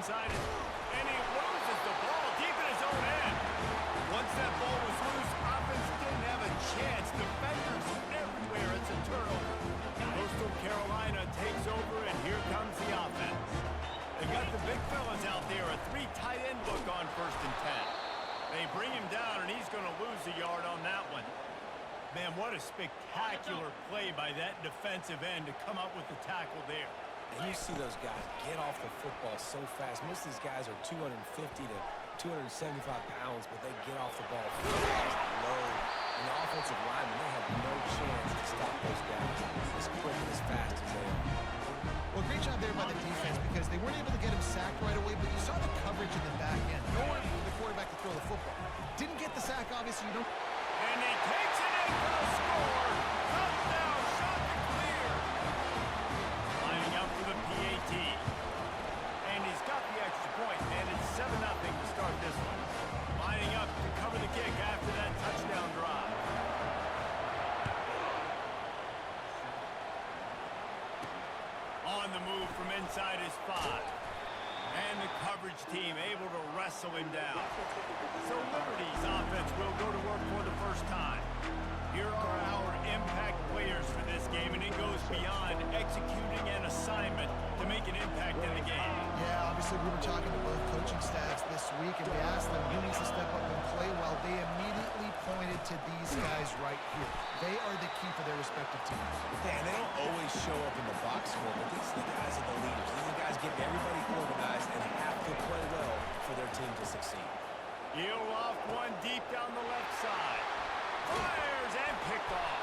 inside it, and he loses the ball deep in his own end. Once that ball was loose, offense didn't have a chance. Defenders everywhere. It's a turnover. Coastal Carolina takes over, and here comes the offense. They've got the big fellas out there, a 3 tight end look on 1st and 10. They bring him down, and he's going to lose a yard on that one. Man, what a spectacular play by that defensive end to come up with the tackle there. And you see those guys get off the football so fast. Most of these guys are 250 to 275 pounds, but they get off the ball fast, low. And the offensive linemen, they have no chance to stop those guys as quick and as fast as they are. Well, great job there by the defense because they weren't able to get him sacked right away, but you saw the coverage in the back end. Nowhere for the quarterback to throw the football. Didn't get the sack, obviously. You don't. And he takes it in for the score. Touchdown, shot to clear. Lining up for the PAT. And he's got the extra point, and it's 7-0 to start this one. Lining up to cover the kick after that touchdown drive. On the move from inside his 5. And the coverage team able to wrestle him down. So Liberty's offense will go to work for the first time. Here are our impact players for this game, and it goes beyond executing an assignment to make an impact in the game. Yeah, obviously we were talking to both coaching staffs this week, and we asked them who needs to step up and play well. They immediately pointed to these guys right here. They are the key for their respective teams. Yeah, and they don't always show up in the box score, but these are the guys are the leaders. These are the guys getting everybody organized and have to play well for their team to succeed. He'll off one deep down the left side. Fires and picked off.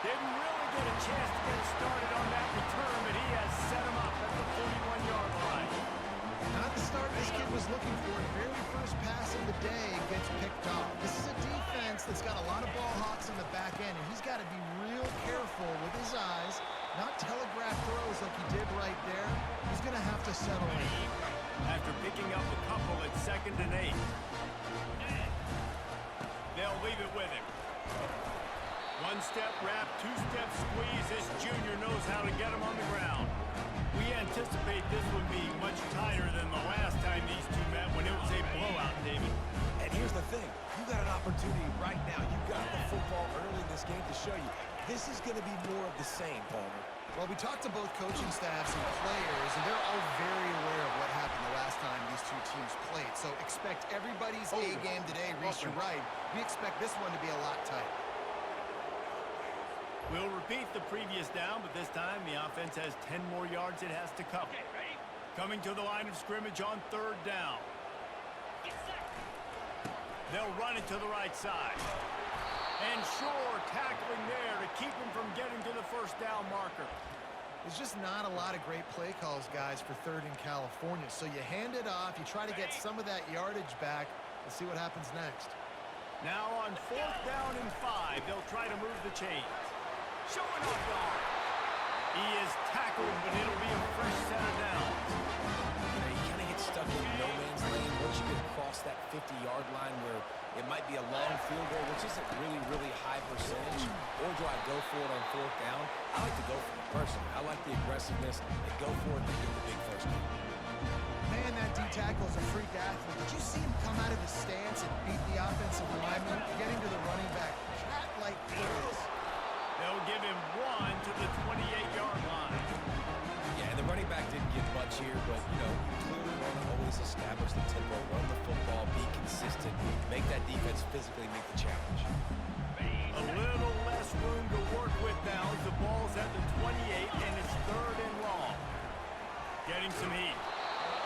Didn't really get a chance to get started on that return, but he has set him up at the 41-yard line. Not the start this kid was looking for. The very first pass of the day gets picked off. This is a defense that's got a lot of ball hawks in the back end, and he's got to be real careful with his eyes, not telegraph throws like he did right there. He's going to have to settle in. After picking up a couple at 2nd and 8. They'll leave it with him. 1-step wrap, 2-step squeeze. This junior knows how to get him on the ground. We anticipate this will be much tighter than the last time these two met when it was a blowout, David. And here's the thing. You got an opportunity right now. You got the football early in this game to show you. This is going to be more of the same, Palmer. Well, we talked to both coaching staffs and players, and they're all very aware of what happened the last time these two teams played. So expect everybody's A game today. Reese, you're right. We expect this one to be a lot tighter. We'll repeat the previous down, but this time the offense has 10 more yards it has to cover. Okay, ready? Coming to the line of scrimmage on 3rd down. They'll run it to the right side. And sure, tackling there to keep him from getting to the 1st down marker. There's just not a lot of great play calls, guys, for 3rd in California. So you hand it off, you try to get some of that yardage back. Let's see what happens next. Now on 4th down and 5, they'll try to move the chains. Showing off the arm. He is tackled, but it'll be a fresh set of downs. You know, you kind of get stuck in no man's lane once you get across that 50-yard line where it might be a long field goal, which isn't really high percentage. Or do I go for it on 4th down? I like to go for it personally. I like the aggressiveness. They go for it, they get the big first down. Man, that D-tackle is a freak athlete. Did you see him come out of his stance and beat the offensive lineman, getting to the running back? Cat-like clearance. They'll give him 1 to the 28-yard line. Yeah, and the running back didn't get much here, but, you know, you clearly want to always establish the tempo, run the football, be consistent, make that defense physically meet the challenge. A little less room to work with now as the ball's at the 28, and it's 3rd and long. Getting some heat.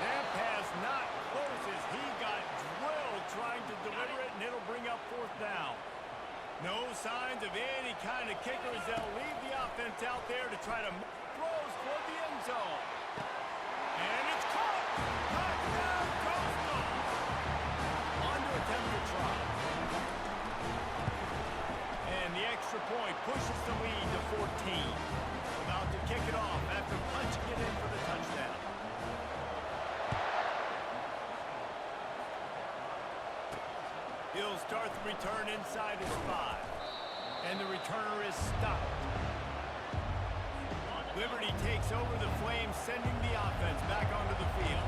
That pass not close as he got drilled trying to deliver it, and it'll bring up 4th down. No signs of any kind of kicker as they'll leave the offense out there to try to throws toward the end zone. And it's caught! Touchdown, Coastal! On to attempt to try. And the extra point pushes the lead to 14. About to kick it off after punching it in for the touchdown. He'll start the return inside his 5. And the returner is stopped. Liberty takes over the Flames, sending the offense back onto the field.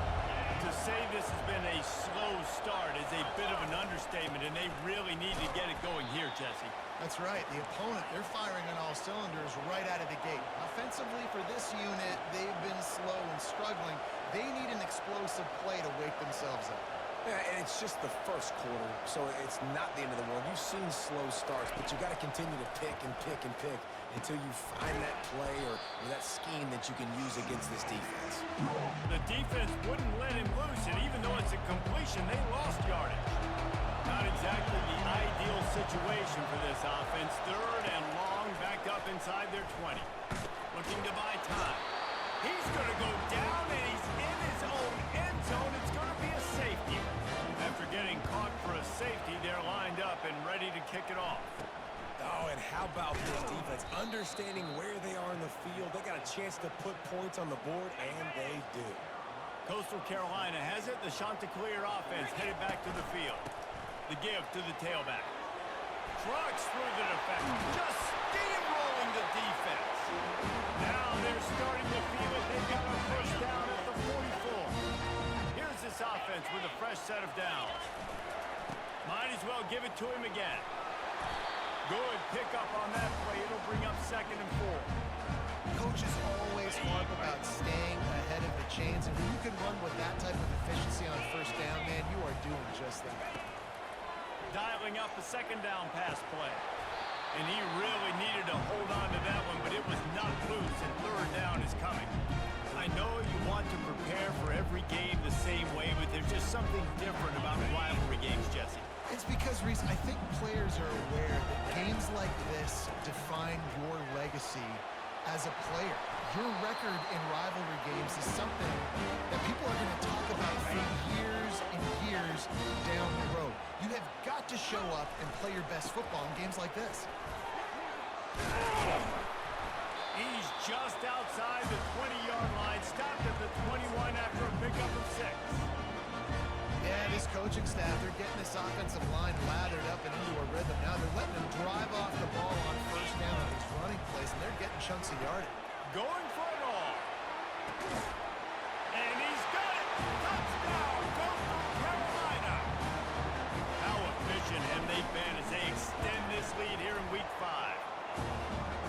To say this has been a slow start is a bit of an understatement, and they really need to get it going here, Jesse. That's right. The opponent, they're firing on all cylinders right out of the gate. Offensively for this unit, they've been slow and struggling. They need an explosive play to wake themselves up. Yeah, and it's just the first quarter, so it's not the end of the world. You've seen slow starts, but you got to continue to pick and pick and pick until you find that play or that scheme that you can use against this defense. The defense wouldn't let him loose, and even though it's a completion, they lost yardage. Not exactly the ideal situation for this offense. Third and long, back up inside their 20. Looking to buy time. He's going to go down, and he's in his own end zone. It's going to be a safety. After getting caught for a safety, they're lined up and ready to kick it off. Oh, and how about this defense? Understanding where they are in the field. They got a chance to put points on the board, and they do. Coastal Carolina has it. The Chanticleer offense headed back to the field. The give to the tailback. Trucks through the defense. Just steamrolling the defense. Now they're starting to feel it. They've got a first down at the 44. Here's this offense with a fresh set of downs. Might as well give it to him again. Good pickup on that play. It'll bring up 2nd and 4. Coaches always harp about staying ahead of the chains, and when you can run with that type of efficiency on first down, man, you are doing just that. Dialing up a 2nd down pass play. And he really needed to hold on to that one, but it was not loose, and 3rd down is coming. I know you want to prepare for every game the same way, but there's just something different about rivalry games, Jesse. It's because, Reese, I think players are aware that games like this define your legacy as a player. Your record in rivalry games is something that people are going to talk about for years and years down the road. You have got to show up and play your best football in games like this. He's just outside the 20-yard line, stopped at the 21 after a pickup of 6. Yeah, this coaching staff, they're getting this offensive line lathered up and into a rhythm. Now they're letting them drive off the ball on first down on these running plays, and they're getting chunks of yardage. Going for it all. And he's got it. Touchdown, Coastal Carolina. How efficient have they been as they extend this lead here in Week 5.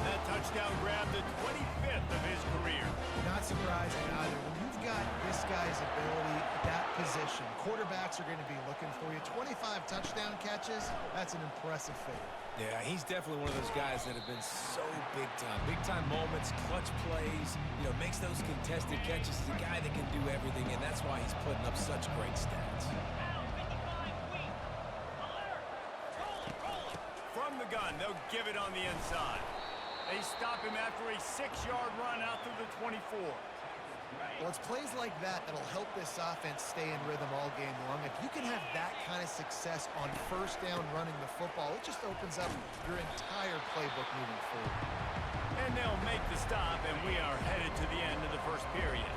That touchdown grabbed the 25th of his career. Not surprising either. When you've got this guy's ability at that position, quarterbacks are going to be looking for you. 25 touchdown catches, that's an impressive feat. Yeah, he's definitely one of those guys that have been so big time. Big time moments, clutch plays, makes those contested catches. He's a guy that can do everything, and that's why he's putting up such great stats. From the gun, they'll give it on the inside. They stop him after a 6-yard run out through the 24. Well, it's plays like that that'll help this offense stay in rhythm all game long. If you can have that kind of success on first down running the football, it just opens up your entire playbook moving forward. And they'll make the stop, and we are headed to the end of the first period.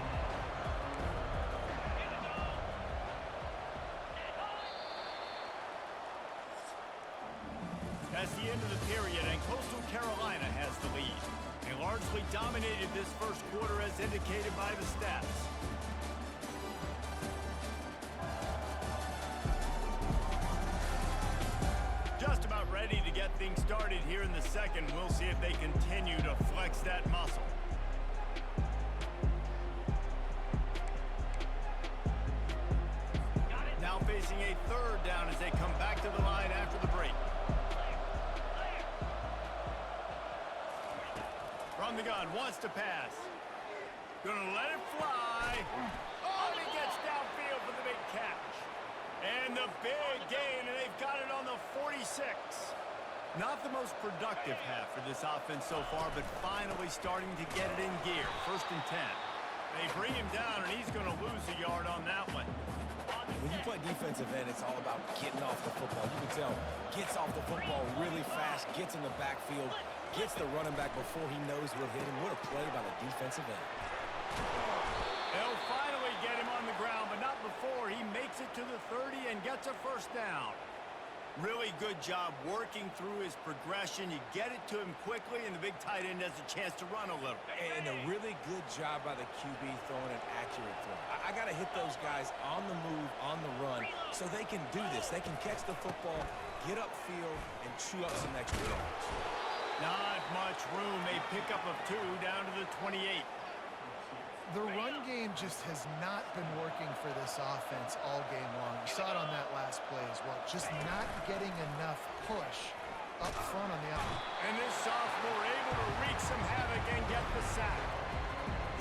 That's the end of the period, and Coastal Carolina has the lead. They largely dominated this first quarter as indicated by the stats. Just about ready to get things started here in the second. We'll see if they continue to flex that muscle. Now facing a 3rd down as they come back to the line after the break. From the gun, wants to pass. Gonna let it fly. Oh, and he gets downfield for the big catch. And the big gain, and they've got it on the 46. Not the most productive half for this offense so far, but finally starting to get it in gear. 1st and 10. They bring him down, and he's gonna lose a yard on that one. When you play defensive end, it's all about getting off the football. You can tell, gets off the football really fast, gets in the backfield, gets the running back before he knows what hit him. What a play by the defensive end. They'll finally get him on the ground, but not before he makes it to the 30 and gets a first down. Really good job working through his progression. You get it to him quickly, and the big tight end has a chance to run a little. And a really good job by the QB throwing an accurate throw. I got to hit those guys on the move, on the run, so they can do this. They can catch the football, get upfield, and chew up some extra yards. Not much room. A pickup of 2 down to the 28. The run game just has not been working for this offense all game long. You saw it on that last play as well. Just not getting enough push up front on the outside. And this sophomore able to wreak some havoc and get the sack.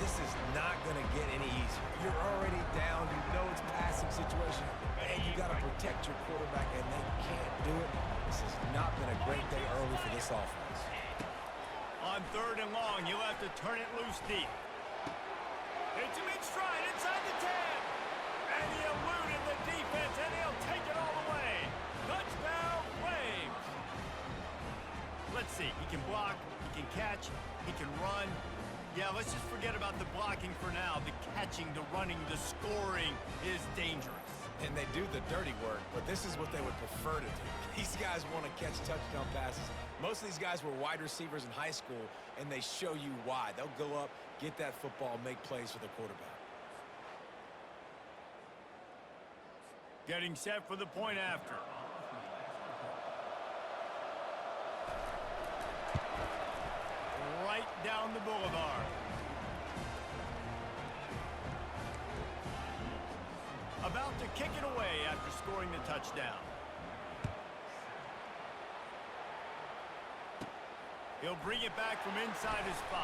This is not going to get any easier. You're already down. You know it's a passing situation. And you got to protect your quarterback, and they can't do it. This has not been a great day early for this offense. On 3rd and long, you'll have to turn it loose deep. It's a mid-stride inside the 10. And he eluded the defense, and he'll take it all the way. Touchdown, Flames. Let's see. He can block, he can catch, he can run. Yeah, let's just forget about the blocking for now. The catching, the running, the scoring is dangerous. And they do the dirty work, but this is what they would prefer to do. These guys want to catch touchdown passes. Most of these guys were wide receivers in high school, and they show you why. They'll go up, get that football, make plays for the quarterback. Getting set for the point after. Right down the boulevard. About to kick it away after scoring the touchdown. He'll bring it back from inside his 5.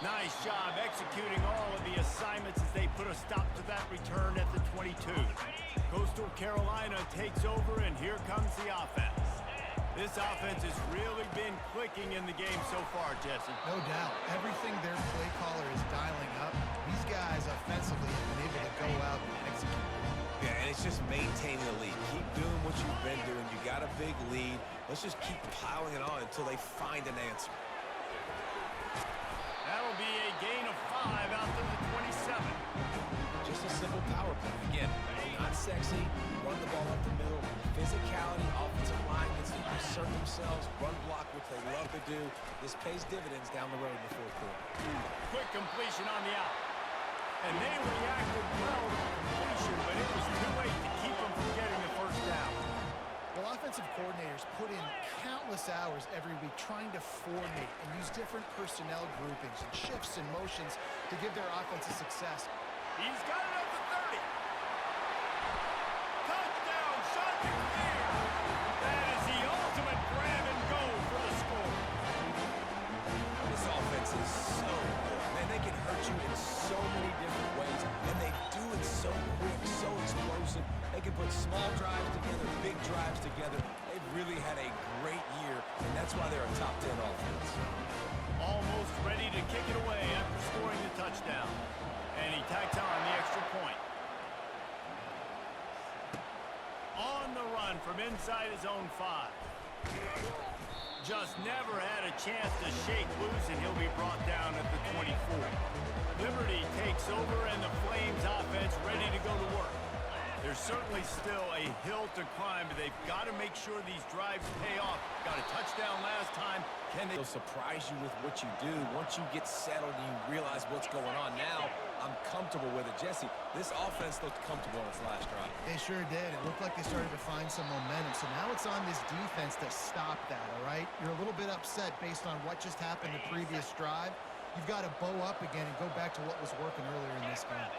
Nice job executing all of the assignments as they put a stop to that return at the 22. Coastal Carolina takes over, and here comes the offense. This offense has really been clicking in the game so far, Jesse. No doubt. Everything their play caller is dialing up, these guys offensively have been able to go out and execute. Yeah, and it's just maintaining the lead. Keep doing what you've been doing. You got a big lead. Let's just keep piling it on until they find an answer. That'll be a gain of 5 out to the 27. Just a simple power play. Again, not sexy, run the ball up the middle, physicality, offensive line gets to assert themselves, run block, which they love to do. This pays dividends down the road in the 4th quarter. Quick completion on the out. And they reacted well to the completion, but it was too late to keep them from getting the first down. Well, offensive coordinators put in countless hours every week trying to formate and use different personnel groupings and shifts and motions to give their offense a success. He's got it at the 30. Touchdown, shot to clear. That is the ultimate grab and go for the score. This offense is so good. Man, they can hurt you in so many different ways, and they do it so quick, so explosive. They can put small drives together, big drives together. They've really had a great year, and that's why they're a top 10 offense. Almost ready to kick it away after scoring the touchdown. And he tacks on the extra point. On the run from inside his own 5. Just never had a chance to shake loose, and he'll be brought down at the 24. Liberty takes over, and the Flames offense ready to go to work. There's certainly still a hill to climb, but they've got to make sure these drives pay off. Got a touchdown last time. Can they surprise you with what you do? Once you get settled and you realize what's going on, now I'm comfortable with it. Jesse, this offense looked comfortable on its last drive. They sure did. It looked like they started to find some momentum. So now it's on this defense to stop that, all right? You're a little bit upset based on what just happened the previous drive. You've got to bow up again and go back to what was working earlier in this game.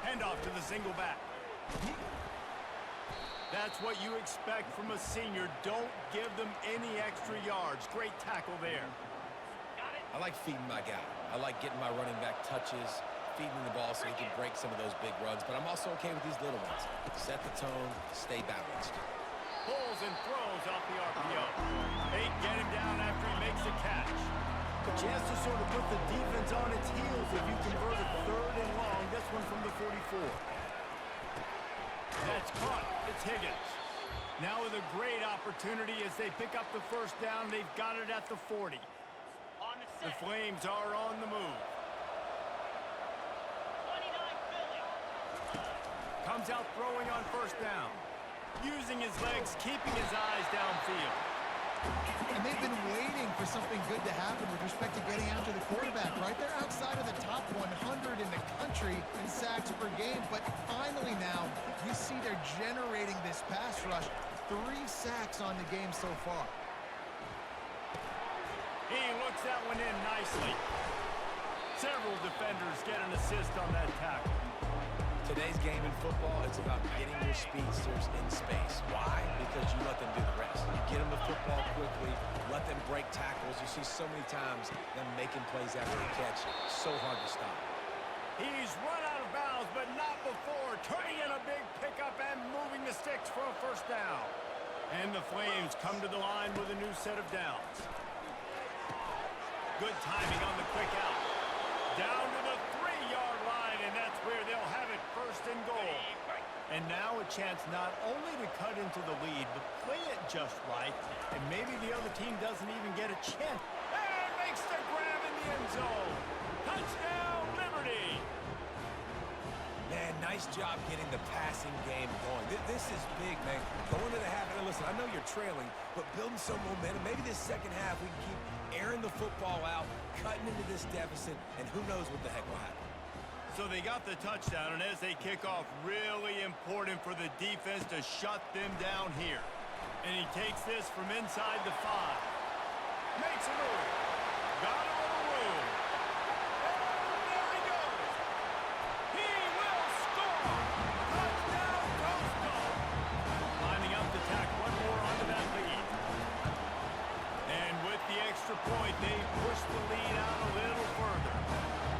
Handoff to the single back. That's what you expect from a senior. Don't give them any extra yards. Great tackle there. I like feeding my guy. I like getting my running back touches, feeding the ball so he can break some of those big runs. But I'm also okay with these little ones. Set the tone, stay balanced. Pulls and throws off the RPO. They get him down after he makes a catch. A chance to sort of put the defense on its heels if you convert a 3rd and long. This one from the 44. That's caught. It's Higgins. Now with a great opportunity as they pick up the first down. They've got it at the 40. The Flames are on the move. Comes out throwing on first down. Using his legs, keeping his eyes downfield. And they've been waiting for something good to happen with respect to getting after the quarterback, right? They're outside of the top 100 in the country in sacks per game, but finally now you see they're generating this pass rush. 3 sacks on the game so far. He looks that one in nicely. Several defenders get an assist on that tackle. Today's game in football, it's about getting your speedsters in space. Why? Because you let them do the rest. You get them the football quickly, let them break tackles. You see so many times them making plays after the catch. So hard to stop. He's run out of bounds, but not before. Turning in a big pickup and moving the sticks for a first down. And the Flames come to the line with a new set of downs. Good timing on the quick out. Down to the 3-yard line, and that's where they'll have it, first and goal. And now a chance not only to cut into the lead, but play it just right, and maybe the other team doesn't even get a chance. And makes the grab in the end zone. Touchdown, Liberty! Man, nice job getting the passing game going. This is big, man. Going to the half, and listen, I know you're trailing, but building some momentum. Maybe this second half we can keep airing the football out, cutting into this deficit, and who knows what the heck will happen. So they got the touchdown, and as they kick off, really important for the defense to shut them down here. And he takes this from inside the 5. Makes a move. Got a little room. And there he goes. He will score. Touchdown, Coastal. Lining up to tack one more onto that lead. And with the extra point, they push the lead out a little further.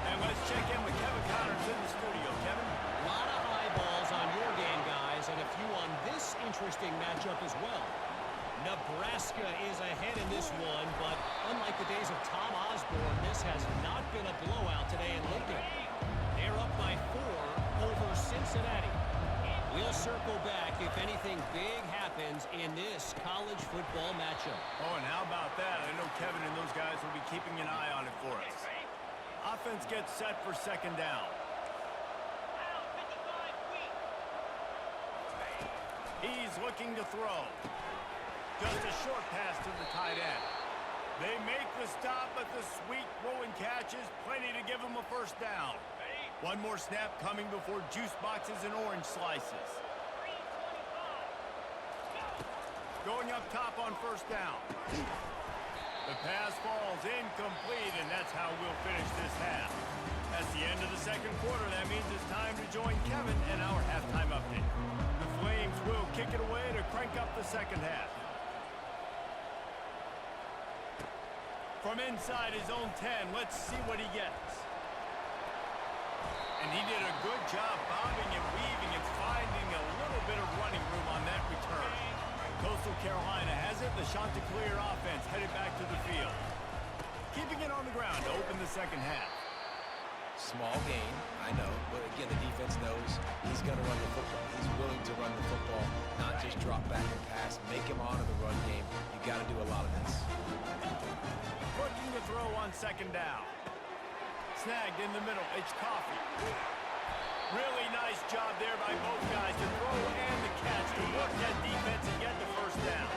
And let's check in with Kevin Connors in the studio. Kevin? A lot of eyeballs on your game, guys, and a few on this interesting matchup as well. Nebraska is ahead in this one, but unlike the days of Tom Osborne, this has not been a blowout today in Lincoln. They're up by 4 over Cincinnati. We'll circle back if anything big happens in this college football matchup. Oh, and how about that? I know Kevin and those guys will be keeping an eye on it for us. Offense gets set for second down. He's looking to throw. Just a short pass to the tight end. They make the stop, but the sweet throwing catch is plenty to give them a first down. One more snap coming before juice boxes and orange slices. Going up top on first down. The pass falls incomplete, and that's how we'll finish this half. That's the end of the second quarter. That means it's time to join Kevin in our halftime update. The Flames will kick it away to crank up the second half. From inside his own 10, let's see what he gets. And he did a good job bobbing and weaving and finding a little bit of running room on that return. Coastal Carolina has it. The Chanticleer offense headed back to the field. Keeping it on the ground to open the second half. Small game, I know, but again, the defense knows he's going to run the football. He's willing to run the football, not just drop back and pass, make him honor the run game. You got to do a lot of this. Looking to throw on second down. Snagged in the middle. It's Coffee. Really nice job there by both guys to throw and the catch to work that defense and get the first down.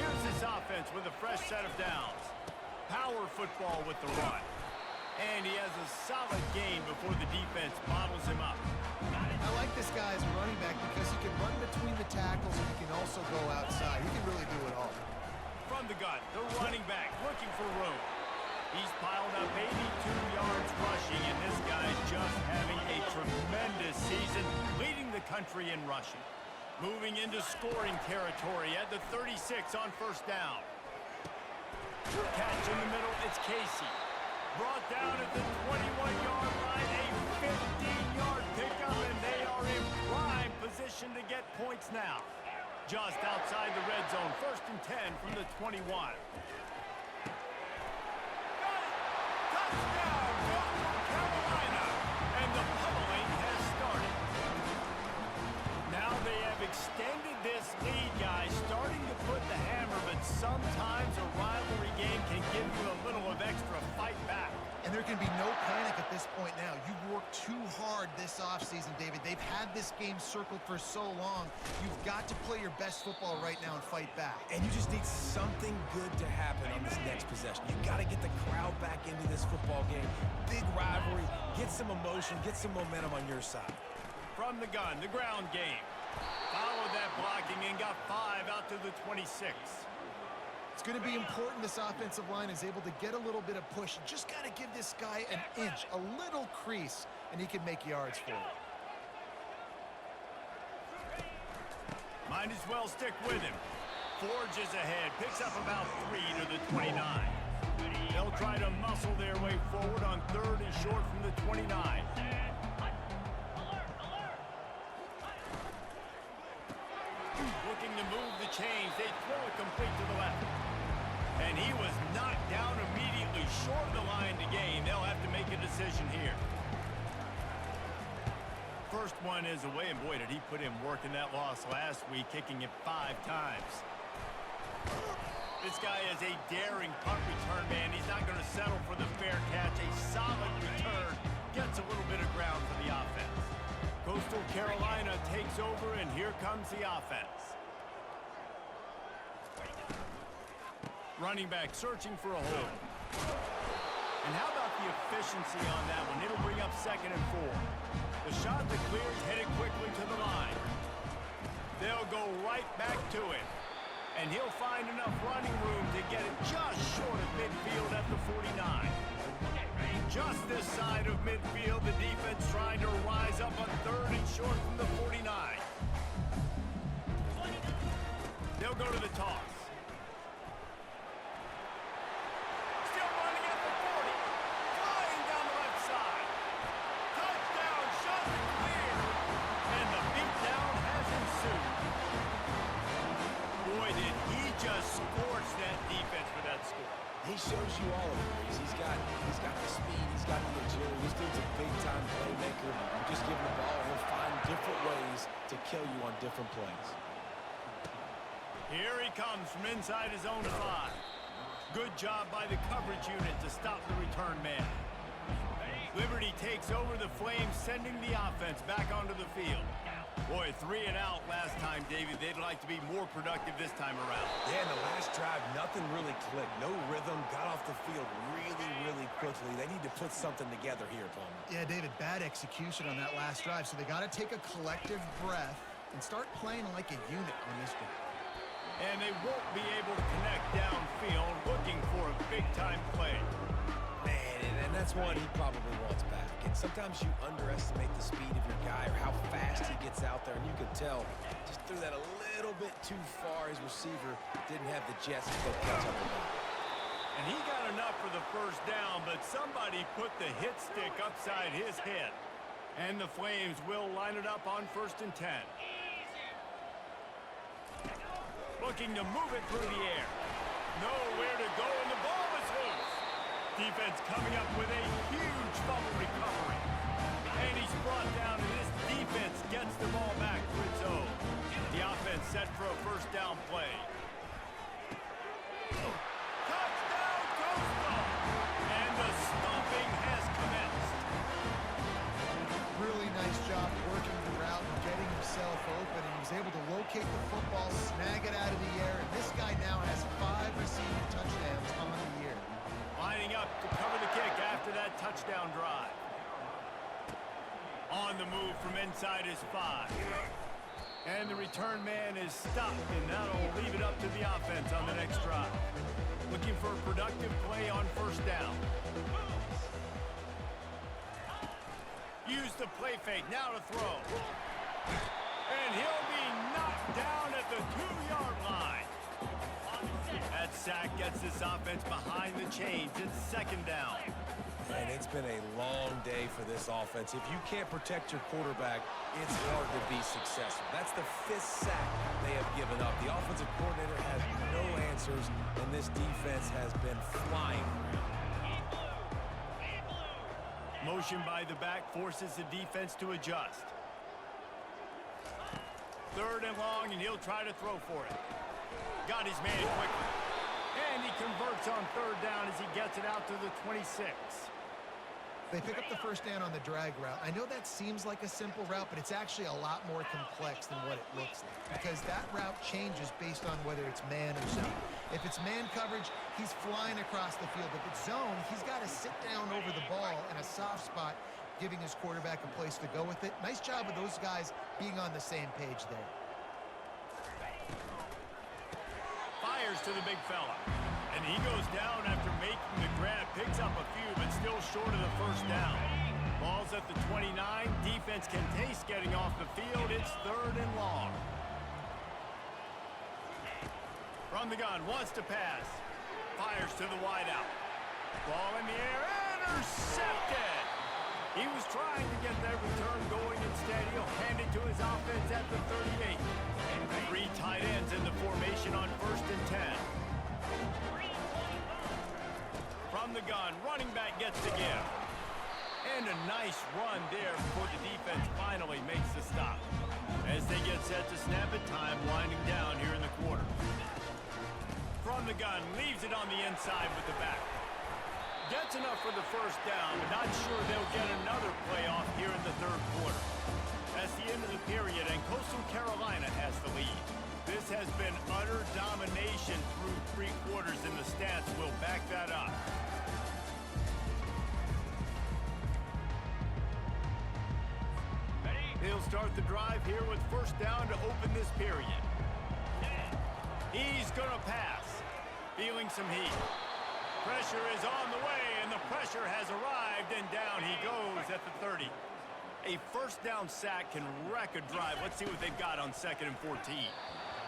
Here's this offense with a fresh set of downs. Power football with the run. And he has a solid gain before the defense bottles him up. I like this guy as a running back because he can run between the tackles and he can also go outside. He can really do it all. From the gun, the running back looking for room. He's piled up 82 yards rushing, and this guy's just having a tremendous season, leading the country in rushing. Moving into scoring territory at the 36 on first down. Catch in the middle, it's Casey. Brought down at the 21-yard line, a 15-yard pickup, and they are in prime position to get points now. Just outside the red zone, first and 10 from the 21. Touchdown, Coastal Carolina, and the pummeling has started. Now they have extended this lead, guys, starting to put the hammer, but sometimes a rivalry game can give you a little of extra fight back. And There can be no panic at this point now. You've worked too hard this offseason, David. They've had this game circled for so long. You've got to play your best football right now and fight back. And you just need something good to happen on this next possession. You've got to get the crowd back into this football game. Big rivalry. Get some emotion. Get some momentum on your side. From the gun, the ground game. Followed that blocking and got 5 out to the 26. It's going to be important this offensive line is able to get a little bit of push. You just got to give this guy an inch, a little crease, and he can make yards for it. Might as well stick with him. Forges ahead, picks up about 3 to the 29. They'll try to muscle their way forward on 3rd and short from the 29. Looking to move the chains. They throw it complete to the left. And he was knocked down immediately short of the line to gain. They'll have to make a decision here. First one is away, and boy, did he put in work in that loss last week, kicking it 5 times. This guy is a daring punt return man. He's not going to settle for the fair catch. A solid return gets a little bit of ground for the offense. Coastal Carolina takes over, and here comes the offense. Running back searching for a hole. And how about the efficiency on that one? It'll bring up 2nd and 4. The shot that clears headed quickly to the line. They'll go right back to it. And he'll find enough running room to get it just short of midfield at the 49. Just this side of midfield, the defense trying to rise up on 3rd and short from the 49. They'll go to the toss. Still running at the 40. Flying down the left side. Touchdown, shot to clear. And the beatdown has ensued. Boy, did he just scorch that defense for that score. He shows you all of it. He's got the speed, he's got the agility. This dude's a big-time playmaker. You just give him the ball, he'll find different ways to kill you on different plays. Here he comes from inside his own 5. Good job by the coverage unit to stop the return man. Liberty takes over the Flames, sending the offense back onto the field. Boy, 3 and out last time, David. They'd like to be more productive this time around. Yeah, in the last drive, nothing really clicked. No rhythm, got off the field really quickly. They need to put something together here, Palmer. Yeah, David, bad execution on that last drive, so they got to take a collective breath and start playing like a unit on this one. And they won't be able to connect downfield, looking for a big-time play. Man, and that's one he probably wants back. And sometimes you underestimate the speed of your guy or how fast he gets out there, and you could tell just threw that a little bit too far. His receiver didn't have the jets to go catch up with him. And he got enough for the first down, but somebody put the hit stick upside his head. And the Flames will line it up on 1st and 10. Looking to move it through the air. Nowhere to go, and the ball is loose. Defense coming up with a huge fumble recovery. And he's brought down, and this defense gets the ball back for its own. The offense set for a 1st down play. Touchdown, Coastal! And the stomping has commenced. Really nice job working the route and getting himself open, and he was able to locate the football, snag it out of the air, and this guy now has 5 receiving touchdowns on the year. Lining up to cover the kick after that touchdown drive. On the move from inside his 5. And the return man is stopped, and that'll leave it up to the offense on the next drive. Looking for a productive play on 1st down. Use the play fake, now to throw. And he'll be knocked down at the 2-yard line. That sack gets this offense behind the chains. It's 2nd down. And it's been a long day for this offense. If you can't protect your quarterback, it's hard to be successful. That's the 5th sack they have given up. The offensive coordinator has no answers, and this defense has been flying around. Motion by the back forces the defense to adjust. 3rd and long, and he'll try to throw for it. Got his man quickly. And he converts on 3rd down as he gets it out to the 26. They pick up the first down on the drag route. I know that seems like a simple route, but it's actually a lot more complex than what it looks like because that route changes based on whether it's man or zone. If it's man coverage, he's flying across the field. If it's zone, he's got to sit down over the ball in a soft spot, giving his quarterback a place to go with it. Nice job of those guys being on the same page there. Fires to the big fella. And he goes down after making the grab. Picks up a few, but still short of the first down. Ball's at the 29. Defense can taste getting off the field. It's 3rd and long. From the gun, wants to pass. Fires to the wideout. Ball in the air. Intercepted! He was trying to get that return going. Instead, he'll hand it to his offense at the 38. 3 tight ends in the formation on 1st and 10. From the gun, running back gets the give. And a nice run there before the defense finally makes the stop. As they get set to snap it, time winding down here in the quarter. From the gun, leaves it on the inside with the back. Gets enough for the first down, but not sure they'll get another playoff here in the 3rd quarter. That's the end of the period, and Coastal Carolina has the lead. This has been utter domination through 3 quarters, and the stats will back that up. He'll start the drive here with first down to open this period. He's going to pass. Feeling some heat. Pressure is on the way, and the pressure has arrived, and down he goes at the 30. A first down sack can wreck a drive. Let's see what they've got on 2nd and 14.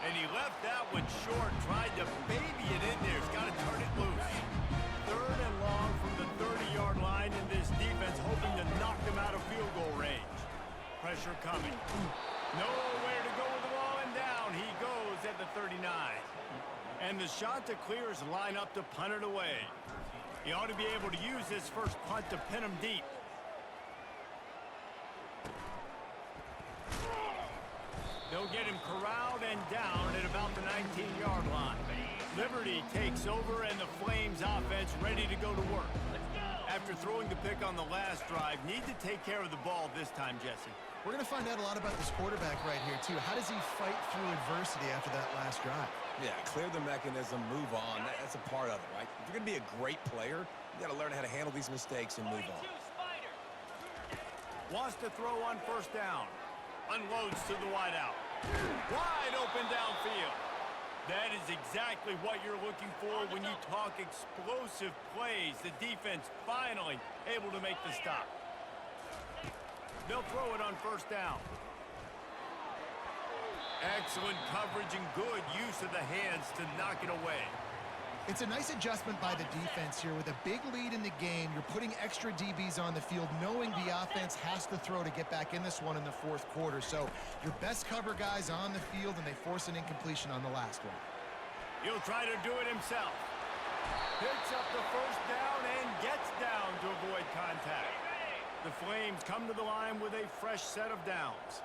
And he left that one short, tried to baby it in there. He's got to turn it loose. 3rd and long from the 30-yard line, and this defense hoping to knock them out of field goal range. Pressure coming. Nowhere to go with the ball, and down he goes at the 39. And the Chanticleers line up to punt it away. He ought to be able to use this first punt to pin him deep. They'll get him corralled and down at about the 19-yard line. Liberty takes over, and the Flames offense ready to go to work. After throwing the pick on the last drive, need to take care of the ball this time, Jesse. We're going to find out a lot about this quarterback right here, too. How does he fight through adversity after that last drive? Yeah, clear the mechanism, move on. That's a part of it, right? If you're going to be a great player, you got to learn how to handle these mistakes and move on. Wants to throw on first down. Unloads to the wideout. Wide open downfield. That is exactly what you're looking for when you talk explosive plays. The defense finally able to make the stop. They'll throw it on first down. Excellent coverage and good use of the hands to knock it away. It's a nice adjustment by the defense here. With a big lead in the game, you're putting extra DBs on the field, knowing the offense has to throw to get back in this one in the 4th quarter. So your best cover guys on the field, and they force an incompletion on the last one. He'll try to do it himself. Picks up the first down and gets down to avoid contact. The Flames come to the line with a fresh set of downs.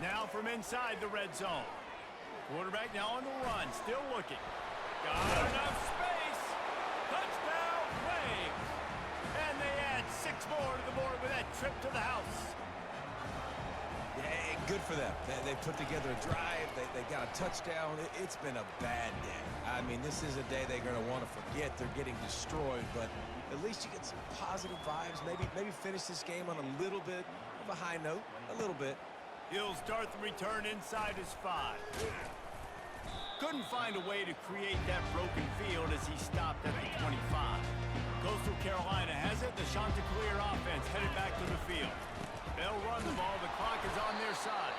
Now from inside the red zone. Quarterback now on the run, still looking. Got enough space. Touchdown, Flames. And they add 6 more to the board with that trip to the house. Yeah, good for them. They put together a drive. They got a touchdown. It's been a bad day. I mean, this is a day they're going to want to forget. They're getting destroyed, but at least you get some positive vibes. Maybe finish this game on a little bit of a high note. A little bit. He'll start the return inside his 5. Couldn't find a way to create that broken field as he stopped at the 25. Coastal Carolina has it. The Chanticleer offense headed back to the field. They'll run the ball. The clock is on their side.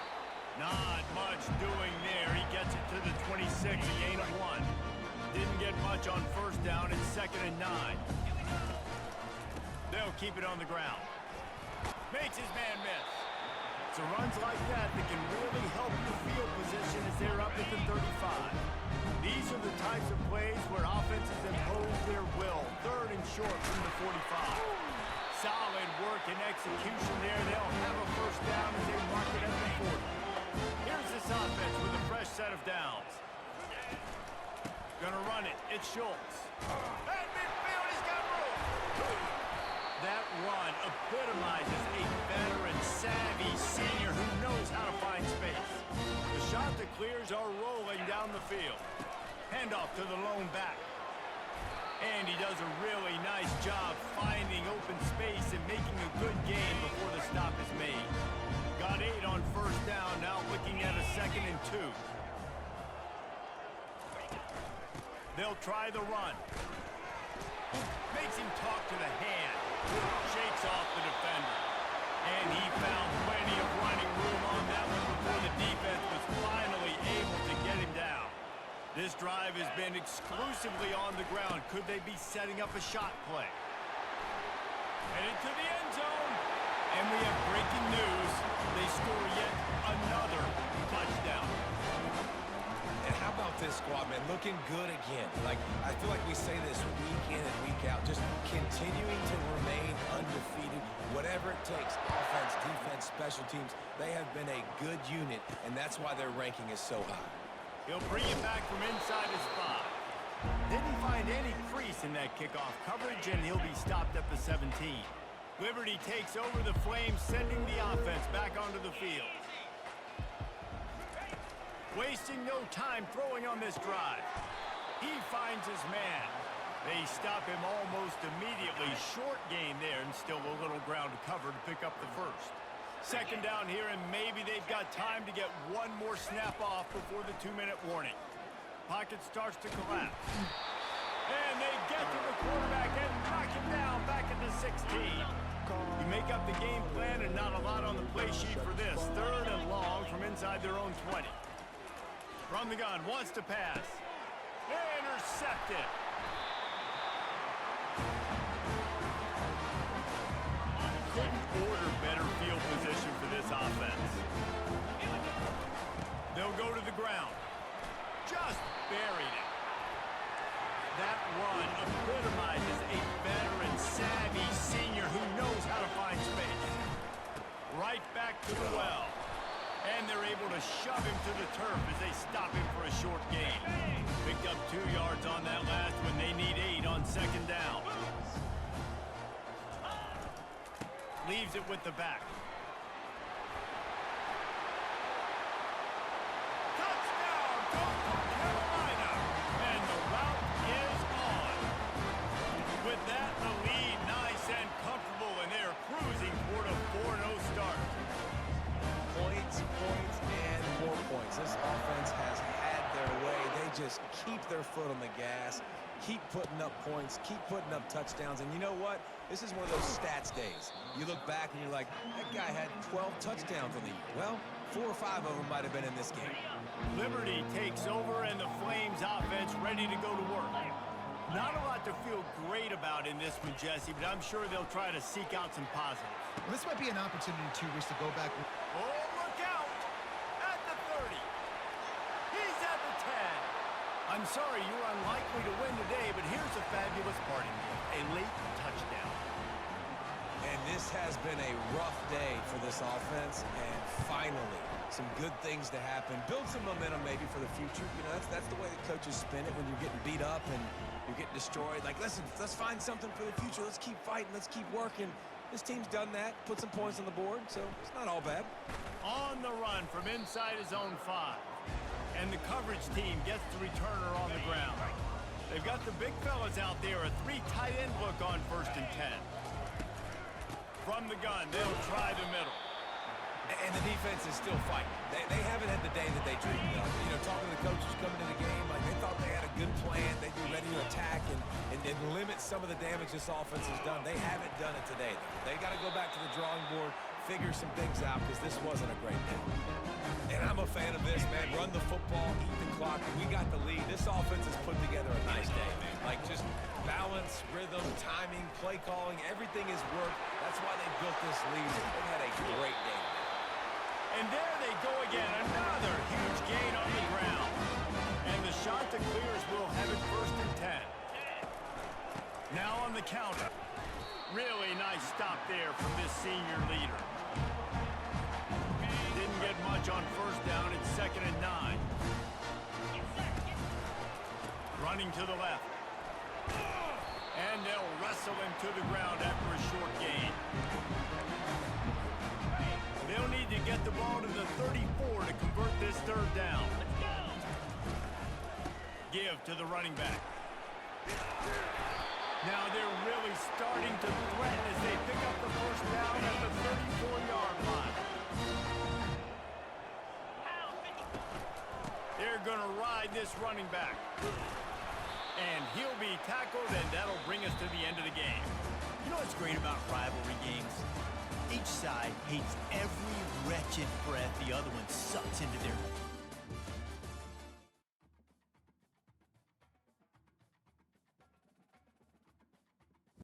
Not much doing there. He gets it to the 26, a gain of 1. Didn't get much on first down. It's 2nd and 9. They'll keep it on the ground. Makes his man miss. So runs like that can really help your field position as they're up at the 35. These are the types of plays where offenses impose their will. 3rd and short from the 45. Solid work and execution there. They'll have a first down as they mark it at the 40. Here's this offense with a fresh set of downs. Gonna run it. It's Schultz. At midfield, he's got room. That run epitomizes a veteran, savvy senior who knows how to find space. The shot that clears are rolling down the field. Handoff to the lone back. And he does a really nice job finding open space and making a good gain before the stop is made. Got 8 on first down, now looking at a 2nd and 2. They'll try the run. Makes him talk to the hand. Shakes off the defender. And he found plenty of running room on that one before the defense was finally able to get him down. This drive has been exclusively on the ground. Could they be setting up a shot play? Headed to the end zone. And we have breaking news. They score yet another touchdown. And how about this squad, man? Looking good again. Like, I feel like we say this week in and week out. Just continuing to remain undefeated. Whatever it takes, offense, defense, special teams, they have been a good unit, and that's why their ranking is so high. He'll bring it back from inside his 5. Didn't find any crease in that kickoff coverage, and he'll be stopped at the 17. Liberty takes over the Flames, sending the offense back onto the field. Wasting no time throwing on this drive. He finds his man. They stop him almost immediately. Short gain there, and still a little ground to cover to pick up the first. 2nd down here, and maybe they've got time to get one more snap off before the 2-minute warning. Pocket starts to collapse. And they get to the quarterback and knock him down back at the 16. You make up the game plan and not a lot on the play sheet for this. 3rd and long from inside their own 20. From the gun, wants to pass. Intercepted. Couldn't order better field position for this offense. They'll go to the ground. Just buried it. That run epitomizes a veteran, savvy senior who knows how to find space. Right back to the well. And they're able to shove him to the turf as they stop him for a short gain. Picked up 2 yards on that last one. They need 8 on 2nd down. Leaves it with the back. Touchdown, Coastal Carolina. And the route is on. With that, the lead nice and comfortable, and they're cruising toward a 4-0 start. Points, and more points. This offense has had their way. They just keep their foot on the gas, keep putting up points, keep putting up touchdowns. And you know what? This is one of those stats days. You look back and you're like, that guy had 12 touchdowns on the year. Well, 4 or 5 of them might have been in this game. Liberty takes over, and the Flames offense ready to go to work. Not a lot to feel great about in this one, Jesse, but I'm sure they'll try to seek out some positives. Well, this might be an opportunity, too, Rich, to go back. Oh, look out! At the 30. He's at the 10. I'm sorry you're unlikely to win today, but here's a fabulous parting gift. A late touchdown. And this has been a rough day for this offense, and finally, some good things to happen. Build some momentum maybe for the future. You know, that's the way the coaches spin it when you're getting beat up and you're getting destroyed. Like, listen, let's find something for the future. Let's keep fighting. Let's keep working. This team's done that, put some points on the board, so it's not all bad. On the run from inside his own 5. And the coverage team gets the returner on the ground. They've got the big fellas out there, a 3 tight end look on 1st and 10. From the gun, they'll try the middle. And the defense is still fighting. They haven't had the day that they dreamed of. You know, talking to the coaches coming to the game, like they thought they had a good plan. They'd be ready to attack and limit some of the damage this offense has done. They haven't done it today. They got to go back to the drawing board, figure some things out, because this wasn't a great day. And I'm a fan of this, man. Run the football, eat the clock. We got the lead. This offense has put together a nice day, man. Like, just balance, rhythm, timing, play calling, everything has worked. That's why they built this lead. They've had a great day. And there they go again. Another huge gain on the ground. And the shot that clears will have it 1st and 10. Now on the counter. Really nice stop there from this senior leader. Didn't get much on 1st down. It's 2nd and 9. Running to the left. And they'll wrestle wrestle him to the ground after a short gain. They'll need to get the ball to the 34 to convert this third down. Give to the running back. Now they're really starting to threaten as they pick up the first down at the 34-yard line. They're going to ride this running back. And he'll be tackled, and that'll bring us to the end of the game. You know what's great about rivalry games? Each side hates every wretched breath the other one sucks into their